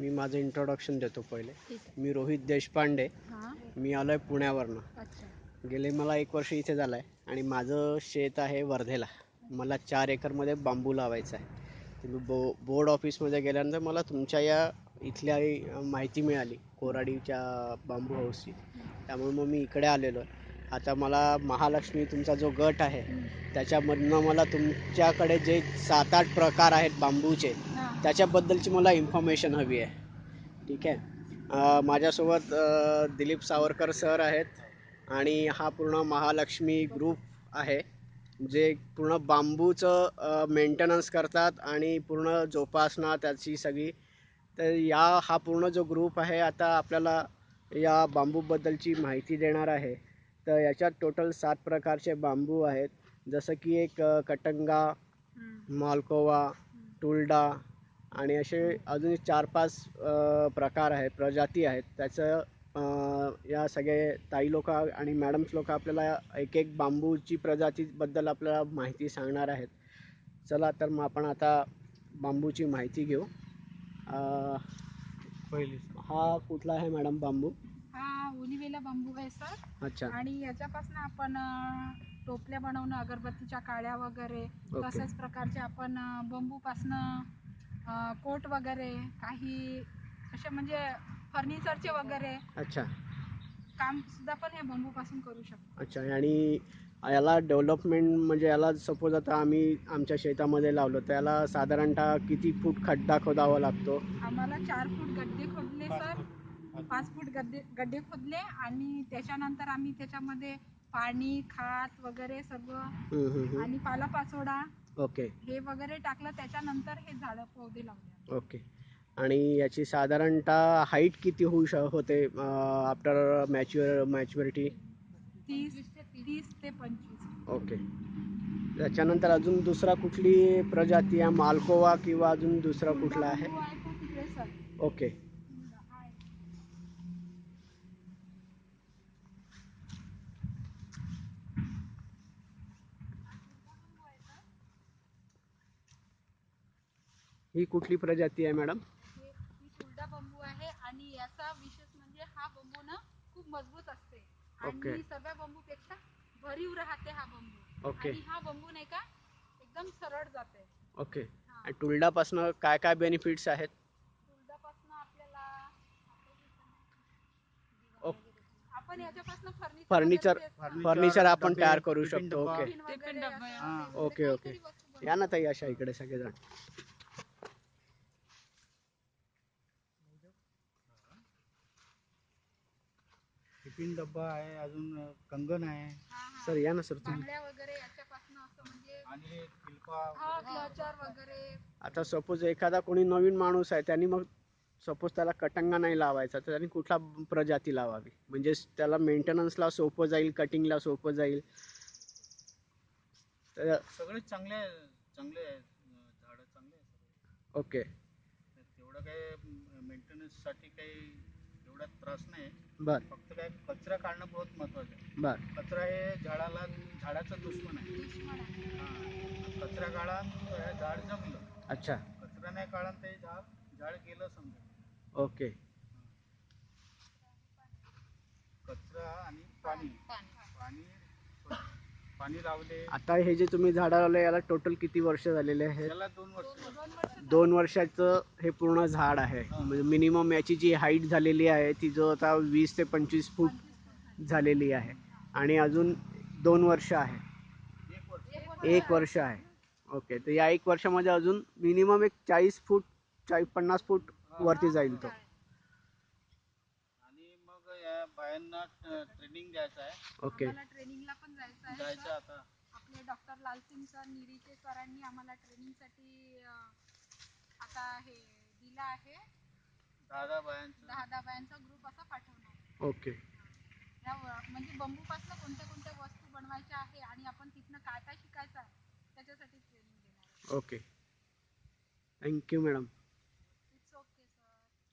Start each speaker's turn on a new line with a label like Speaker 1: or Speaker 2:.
Speaker 1: मी माझं इंट्रोडक्शन देतो पहिले.
Speaker 2: ठीक आहे.
Speaker 1: मी रोहित देशपांडे.
Speaker 2: हां.
Speaker 1: मी आलो आहे पुण्यावरनं.
Speaker 2: अच्छा.
Speaker 1: गेले मला 1 वर्ष इथे झालं आहे आणि माझं शेत आहे वर्धेला. मला 4 एकरमध्ये बांबू लावायचा आहे. तुम्ही बोर्ड ऑफिसमध्ये गेल्यानंतर मला तुमच्या या इथल्या माहिती मिळाली कोराडीच्या बांबू हाऊसची. त्यामुळे मग मी इकडे आलेलो आहे. आता मला महालक्ष्मी तुमचा जो गट आहे त्याच्यामधनं मला तुमच्याकडे जे 7-8 प्रकार आहेत बांबूचे त्याच्याबद्दलची मला इन्फॉर्मेशन हवी आहे. ठीक आहे. माझ्यासोबत दिलीप सावरकर सर आहेत आणि हा पूर्ण महालक्ष्मी ग्रुप आहे जे पूर्ण बांबूचं मेंटेनन्स करतात आणि पूर्ण जोपासना त्याची सगळी. तर हा पूर्ण जो ग्रुप आहे आता आपल्याला या बांबूबद्दलची माहिती देणार आहे. तर याच्यात टोटल 7 प्रकारचे बांबू आहेत. जसं की एक कटंगा, मालकोवा, टुलडा आणि असे अजून 4-5 प्रकार आहेत, प्रजाती आहेत. त्याचं या सगळे ताई लोक आणि मॅडम्स लोक आपल्याला एक एक बांबूची प्रजातीबद्दल आपल्याला माहिती सांगणार आहेत. चला तर मग आपण आता बांबूची माहिती घेऊ.
Speaker 3: पहिली
Speaker 1: हा कुठला आहे मॅडम बांबू?
Speaker 2: हा उनिवेला बांबू आहे सर.
Speaker 1: अच्छा.
Speaker 2: आणि याच्यापासून आपण टोपल्या बनवणं, अगरबत्तीच्या काड्या वगैरे, तशाच प्रकारचे आपण बांबूपासनं कोट वगैरे, काही असे म्हणजे फर्निचरचे वगैरे
Speaker 1: अच्छा
Speaker 2: काम सुद्धा पण हे बांबूपासून करू शकतो.
Speaker 1: अच्छा. आणि याला डेव्हलपमेंट म्हणजे याला सपोज आता आम्ही आमच्या शेतामध्ये लावलं तर याला साधारणतः किती फूट खड्डा खोदावा लागतो?
Speaker 2: आम्हाला 4 फूट गड्डे खोदले सर. 5 फूट गड्डे खोदले आणि त्याच्यानंतर आम्ही त्याच्यामध्ये पाणी, खत वगैरे सर्व आणि पालापाचोळा
Speaker 1: ओके
Speaker 2: हे वगैरे टाकलं. त्याच्यानंतर हे झाडं पौधे लावले.
Speaker 1: ओके. आणि याची साधारणतः हाईट किती होते आफ्टर मॅच्युरिटी?
Speaker 2: 30 ते 25.
Speaker 1: ओके. त्याच्यानंतर अजून दुसरा कुठली प्रजाती आहे? मालकोवा किंवा अजून दुसरा कुठला आहे? ओके. ही कुठली प्रजाती आहे मॅडम?
Speaker 2: ही टुलडा बांबू आहे आणि याचा विशेष म्हणजे हा बांबू ना खूप मजबूत असते आणि सगळ्या बांबूपेक्षा भरीव राहते हा बांबू.
Speaker 1: ओके.
Speaker 2: आणि हा बांबू नाही का एकदम सरळ जाते.
Speaker 1: ओके. टुलडापासून काय काय बेनिफिट्स आहेत?
Speaker 2: टुलडापासून आपल्याला आपण याच्यापासून
Speaker 1: फर्निचर आपण तयार करू शकतो. Okay okay okay.
Speaker 2: वस्तू
Speaker 1: या ना ताई अशा इकडे सगळेजण.
Speaker 3: टिफिन डब्बा आहे, अजून कंगन आहे.
Speaker 1: सर या ना सर तुम्ही.
Speaker 2: बांगड्या वगैरे याच्यापासून असं म्हणजे
Speaker 3: आणि किल्पा
Speaker 2: क्लचर वगैरे.
Speaker 1: आता सपोज एखादा कोणी नवीन माणूस आहे त्यांनी मग सपोज त्याला कटंगा नाही लावायचा तर त्यांनी कुठला प्रजाती लावावी म्हणजे त्याला मेंटेनन्सला सोपं जाईल, कटिंगला सोपं जाईल?
Speaker 3: सगळे चांगले चांगले आहेत, झाडं चांगले आहेत.
Speaker 1: ओके.
Speaker 3: तेवढं काही मेंटेनन्ससाठी काही एवढा त्रास नाही.
Speaker 1: बर.
Speaker 3: फक्त काय कचरा काढणं बहुत महत्त्वाचं आहे.
Speaker 1: बर.
Speaker 3: कचरा हे झाडाचं दुश्मन आहे. कचरा काढा हे झाड जगलं.
Speaker 1: अच्छा.
Speaker 3: कचरा नाही काढा ते झाड गेलं समजा.
Speaker 1: ओके.
Speaker 3: कचरा आणि पाणी पाणी लावले.
Speaker 1: आता हे जे तुम्ही झाडं लावले याला टोटल किती वर्ष झालेले आहे?
Speaker 3: याला 2 वर्ष.
Speaker 1: 2 वर्षाचं हे पूर्ण झाड आहे. म्हणजे मिनिमम याची जी हाईट झालेली आहे ती जो आता 20 ते 25 फूट झालेली आहे आणि अजून 2 वर्ष आहे. 1 वर्ष आहे. ओके. तर या 1 वर्षामध्ये अजून मिनिमम एक 40 फूट 50 फूट वरती जाईल तो.
Speaker 3: आणि मग या बायांना ट्रेनिंग द्यायचं आहे.
Speaker 1: ओके.
Speaker 2: ट्रेनिंगला पण
Speaker 3: जायचं आता.
Speaker 2: आपले डॉक्टर लालसिंग सर निरीचे सरांनी आम्हाला ट्रेनिंगसाठी आता हे दिलं आहे.
Speaker 3: 10
Speaker 2: बायांचा ग्रुप असा पाठवणार.
Speaker 1: ओके.
Speaker 2: म्हणजे बांबूपासून कोणत्या कोणत्या वस्तू बनवायच्या आहे आणि आपण तिथनं काय काय शिकायचं आहे त्याच्यासाठी ट्रेनिंग देणार.
Speaker 1: ओके. Thank you madam.